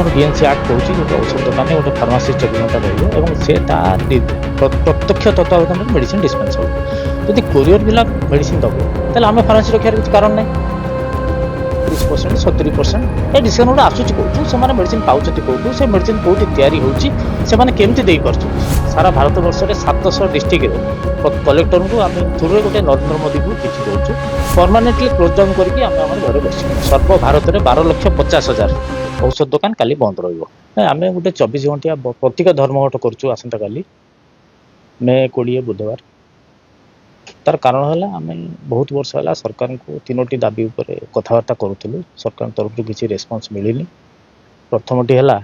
আমার DNC act কହୁଛି ଗୋଟେ ଔଷଧ ଦୋକାନରେ ଗୋଟେ ଫାର୍ମାସିଷ୍ଟ 24 ଘଣ୍ଟା ରହିବ ଏବଂ ସେ ତା ପ୍ରତ୍ୟକ୍ଷ ତତ୍ତ୍ୱାବଧାନରେ ମେଡିସିନ ଡିସ୍ପେନ୍ସ ହେବ। ଯଦି କୋରିଅର ପିଲା ମେଡିସିନ ଦେବ ତାହେଲେ ଆମେ ଫାର୍ମାସି ରଖିବାର କିଛି କାରଣ ନାହିଁ। 30% 70% ଏ ଡିସ୍କାଉଣ୍ଟ ଗୋଟେ ଆସୁଛି କୋଉଠୁ, ସେମାନେ ମେଡିସିନ ପାଉଛନ୍ତି କୋଉଠୁ, ସେ ମେଡିସିନ କୋଉଠି ତିଆରି ହେଉଛି, ସେମାନେ କେମିତି ଦେଇପାରୁଛନ୍ତି। ସାରା ଭାରତ ବର୍ଷରେ 700 ଡିଷ୍ଟ୍ରିକ୍ଟରେ କଲେକ୍ଟରଙ୍କୁ ଆମେ ଥ୍ରୁରେ ଗୋଟେ ନରେନ୍ଦ୍ର ମୋଦିକୁ ଚିଠି ଦେଉଛୁ, ପରମାନେଣ୍ଟଲି କ୍ଲୋଜ୍ ଡାଉନ୍ କରିକି ଆମେ ଆମର ଘରେ ବସିବୁ। ସର୍ବ ଭାରତରେ 12,50,000 ଔଷଧ ଦୋକାନ କାଲି ବନ୍ଦ ରହିବ। ଆମେ ଗୋଟେ 24 ଘଣ୍ଟିଆ ପ୍ରତୀକ ଧର୍ମଘଟ କରୁଛୁ ଆସନ୍ତାକାଲି ମେ 20 ବୁଧବାର। ତାର କାରଣ ହେଲା ଆମେ ବହୁତ ବର୍ଷ ହେଲା ସରକାରଙ୍କୁ 3ଟି ଦାବି ଉପରେ କଥାବାର୍ତ୍ତା କରୁଥିଲୁ, ସରକାରଙ୍କ ତରଫରୁ କିଛି ରେସ୍ପନ୍ସ ମିଳିନି। ପ୍ରଥମଟି ହେଲା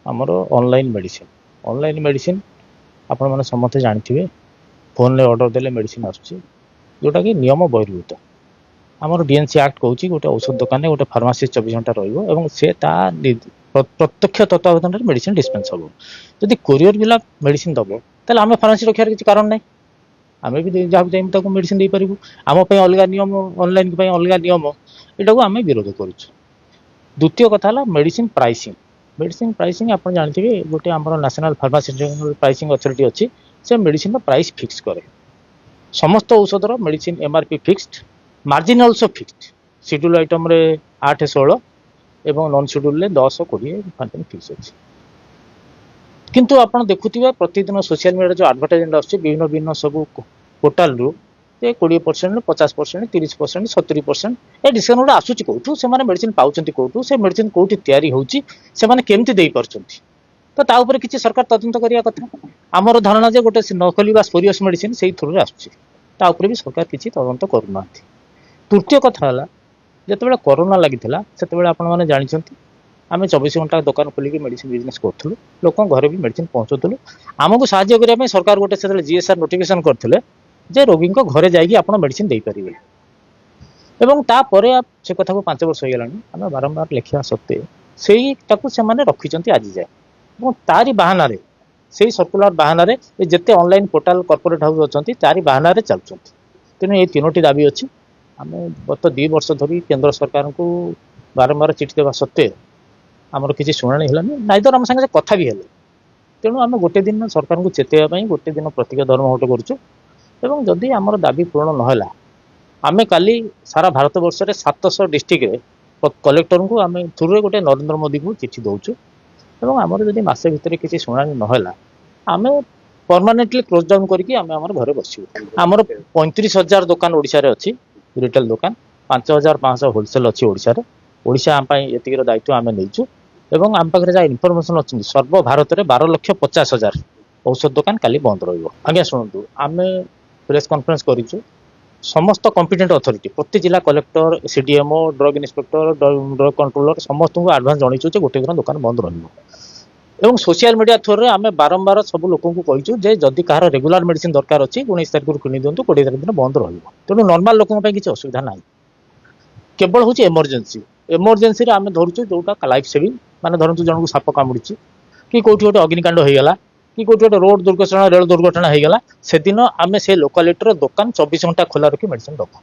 ଆମର ଅନଲାଇନ୍ ମେଡିସିନ ଆପଣମାନେ ସମସ୍ତେ ଜାଣିଥିବେ, ଫୋନରେ ଅର୍ଡର ଦେଲେ ମେଡିସିନ ଆସୁଛି, ଯେଉଁଟାକି ନିୟମ ବହିର୍ଭୂତ। ଆମର ଡିଏନସି ଆକ୍ଟ କହୁଛି ଗୋଟେ ଔଷଧ ଦୋକାନରେ ଗୋଟେ ଫାର୍ମାସିଷ୍ଟ 24 ଘଣ୍ଟା ରହିବ ଏବଂ ସେ ତା ପ୍ରତ୍ୟକ୍ଷ ତତ୍ତ୍ୱାବଧାନରେ ମେଡିସିନ ଡିସ୍ପେନ୍ସ ହେବ। ଯଦି କୋରିଅର ପିଲା ମେଡିସିନ ଦେବ ତାହେଲେ ଆମେ ଫାର୍ମାସି ରଖିବାର କିଛି କାରଣ ନାହିଁ। ଆମେ ବି ଯାହାକୁ ଚାହିଁବୁ ତାକୁ ମେଡିସିନ ଦେଇପାରିବୁ। ଆମ ପାଇଁ ଅଲଗା ନିୟମ, ଅନଲାଇନ ପାଇଁ ଅଲଗା ନିୟମ, ଏଟାକୁ ଆମେ ବିରୋଧ କରୁଛୁ। ଦ୍ୱିତୀୟ କଥା ହେଲା ମେଡିସିନ ପ୍ରାଇସିଂ ଆପଣ ଜାଣିଥିବେ, ଗୋଟେ ଆମର ନ୍ୟାସନାଲ ଫାର୍ମାସ୍ୟୁଟିକାଲ ପ୍ରାଇସିଂ ଅଥରିଟି ଅଛି, ସେ ମେଡିସିନର ପ୍ରାଇସ୍ ଫିକ୍ସ କରେ। ସମସ୍ତ ଔଷଧର medicine MRP fixed, margin also fixed. Schedule ଆଇଟମରେ 8-16 ଏବଂ ନନ୍ ସିଡ୍ୟୁଲରେ 10-20 ଫିକ୍ସ ଅଛି। କିନ୍ତୁ ଆପଣ ଦେଖୁଥିବେ ପ୍ରତିଦିନ ସୋସିଆଲ ମିଡ଼ିଆରେ ଯେଉଁ ଆଡଭର୍ଟାଇଜମେଣ୍ଟ ଆସୁଛି ବିଭିନ୍ନ ସବୁ ପୋର୍ଟାଲରୁ, ଯେ 20%, 50%, 30%, 70% ଏ ଡିସ୍କାଉଣ୍ଟ ଗୁଡ଼ା ଆସୁଛି କୋଉଠୁ, ସେମାନେ ମେଡିସିନ ପାଉଛନ୍ତି କୋଉଠୁ, ସେ ମେଡିସିନ କୋଉଠି ତିଆରି ହେଉଛି, ସେମାନେ କେମିତି ଦେଇପାରୁଛନ୍ତି। ତ ତା ଉପରେ କିଛି ସରକାର ତଦନ୍ତ କରିବା କଥା। ଆମର ଧାରଣା ଯେ ଗୋଟେ ନକଲି ବା ସ୍ପୋରିୟସ୍ ମେଡିସିନ ସେଇ ଥ୍ରୁରେ ଆସୁଛି, ତା ଉପରେ ବି ସରକାର କିଛି ତଦନ୍ତ କରୁନାହାନ୍ତି। ତୃତୀୟ କଥା ହେଲା, ଯେତେବେଳେ କରୋନା ଲାଗିଥିଲା ସେତେବେଳେ ଆପଣମାନେ ଜାଣିଛନ୍ତି ଆମେ 24 ଘଣ୍ଟା ଦୋକାନ ଖୋଲିକି ମେଡିସିନ ବିଜନେସ୍ କରୁଥିଲୁ, ଲୋକଙ୍କ ଘରେ ବି ମେଡିସିନ ପହଞ୍ଚୁଥିଲୁ। ଆମକୁ ସାହାଯ୍ୟ କରିବା ପାଇଁ ସରକାର ଗୋଟେ ସେତେବେଳେ ଜିଏସ୍ଆର୍ ନୋଟିଫିକେସନ କରିଥିଲେ ଯେ ରୋଗୀଙ୍କ ଘରେ ଯାଇକି ଆପଣ ମେଡିସିନ ଦେଇପାରିବେ। ଏବଂ ତାପରେ ସେ କଥାକୁ 5 ବର୍ଷ ହେଇଗଲାଣି, ଆମେ ବାରମ୍ବାର ଲେଖିବା ସତ୍ତ୍ୱେ ସେଇଟାକୁ ସେମାନେ ରଖିଛନ୍ତି ଆଜି ଯାଏ। ଏବଂ ତାରି ବାହାନାରେ, ସେଇ ସର୍କୁଲାର ବାହାନାରେ ଯେତେ ଅନଲାଇନ ପୋର୍ଟାଲ କର୍ପୋରେଟ ହାଉସ ଅଛନ୍ତି ତାରି ବାହାନାରେ ଚାଲୁଛନ୍ତି। ତେଣୁ ଏଇ 3ଟି ଦାବି ଅଛି। ଆମେ ଗତ 2 ବର୍ଷ ଧରି କେନ୍ଦ୍ର ସରକାରଙ୍କୁ ବାରମ୍ବାର ଚିଠି ଦେବା ସତ୍ତ୍ୱେ ଆମର କିଛି ଶୁଣାଣି ହେଲାନି, ନାଇଦର ଆମ ସାଙ୍ଗେ କଥା ବି ହେଲେ। ତେଣୁ ଆମେ ଗୋଟେ ଦିନ ସରକାରଙ୍କୁ ଚେତେଇବା ପାଇଁ ଗୋଟେ ଦିନ ପ୍ରତୀକ ଧର୍ମଘଟ କରୁଛୁ। ଏବଂ ଯଦି ଆମର ଦାବି ପୂରଣ ନହେଲା, ଆମେ କାଲି ସାରା ଭାରତ ବର୍ଷରେ 700 ଡିଷ୍ଟ୍ରିକ୍ଟରେ କଲେକ୍ଟରଙ୍କୁ ଆମେ ଥ୍ରୁରେ ଗୋଟେ ନରେନ୍ଦ୍ର ମୋଦିକୁ ଚିଠି ଦେଉଛୁ। ଏବଂ ଆମର ଯଦି ମାସେ ଭିତରେ କିଛି ଶୁଣାଣି ନହେଲା, ଆମେ ପରମାନେଣ୍ଟଲି କ୍ଲୋଜ୍ ଡାଉନ୍ କରିକି ଆମେ ଆମର ଘରେ ବସିବୁ। ଆମର 35,000 ଦୋକାନ ଓଡ଼ିଶାରେ ଅଛି, ରିଟେଲ ଦୋକାନ, 5,500 ହୋଲସେଲ ଅଛି ଓଡ଼ିଶାରେ। ଓଡ଼ିଶା ଆମ ପାଇଁ ଏତିକିର ଦାୟିତ୍ୱ ଆମେ ନେଇଛୁ। ଏବଂ ଆମ ପାଖରେ ଯାହା ଇନଫର୍ମେସନ୍ ଅଛନ୍ତି, ସର୍ବ ଭାରତରେ 12,50,000 ଔଷଧ ଦୋକାନ କାଲି ବନ୍ଦ ରହିବ। ଆଜ୍ଞା ଶୁଣନ୍ତୁ, ଆମେ ପ୍ରେସ୍ କନଫରେନ୍ସ କରିଛୁ। ସମସ୍ତ କମ୍ପିଟେଣ୍ଟ ଅଥରିଟି, ପ୍ରତି ଜିଲ୍ଲା collector, CDMO, drug inspector, drug controller ସମସ୍ତଙ୍କୁ ଆଡଭାନ୍ସ ଜଣାଇଛୁ ଯେ ଗୋଟେ ଦିନ ଦୋକାନ ବନ୍ଦ ରହିବ। ଏବଂ ସୋସିଆଲ ମିଡ଼ିଆ ଥ୍ରୋରେ ଆମେ ବାରମ୍ବାର ସବୁ ଲୋକଙ୍କୁ କହିଛୁ ଯେ ଯଦି କାହାର ରେଗୁଲାର ମେଡିସିନ ଦରକାର ଅଛି 19 ତାରିଖରୁ କିଣି ଦିଅନ୍ତୁ, 20 ତାରିଖ ଦିନ ବନ୍ଦ ରହିବ। ତେଣୁ ନର୍ମାଲ ଲୋକଙ୍କ ପାଇଁ କିଛି ଅସୁବିଧା ନାହିଁ। କେବଳ ହେଉଛି ଏମର୍ଜେନ୍ସିରେ ଆମେ ଧରୁଛୁ ଯେଉଁଟା ଲାଇଫ ସେଭିଂ, ମାନେ ଧରନ୍ତୁ ଜଣଙ୍କୁ ସାପ କାମୁଡ଼ିଛି, କି କୋଉଠି ଗୋଟେ ଅଗ୍ନିକାଣ୍ଡ ହେଇଗଲା, କି କୋଉଠି ଗୋଟେ ରୋଡ ଦୁର୍ଘଟଣା, ରେଳ ଦୁର୍ଘଟଣା ହେଇଗଲା, ସେଦିନ ଆମେ ସେ ଲୋକାଲିଟିର ଦୋକାନ 24 ଘଣ୍ଟା ଖୋଲା ରଖି ମେଡିସିନ ରଖୁ।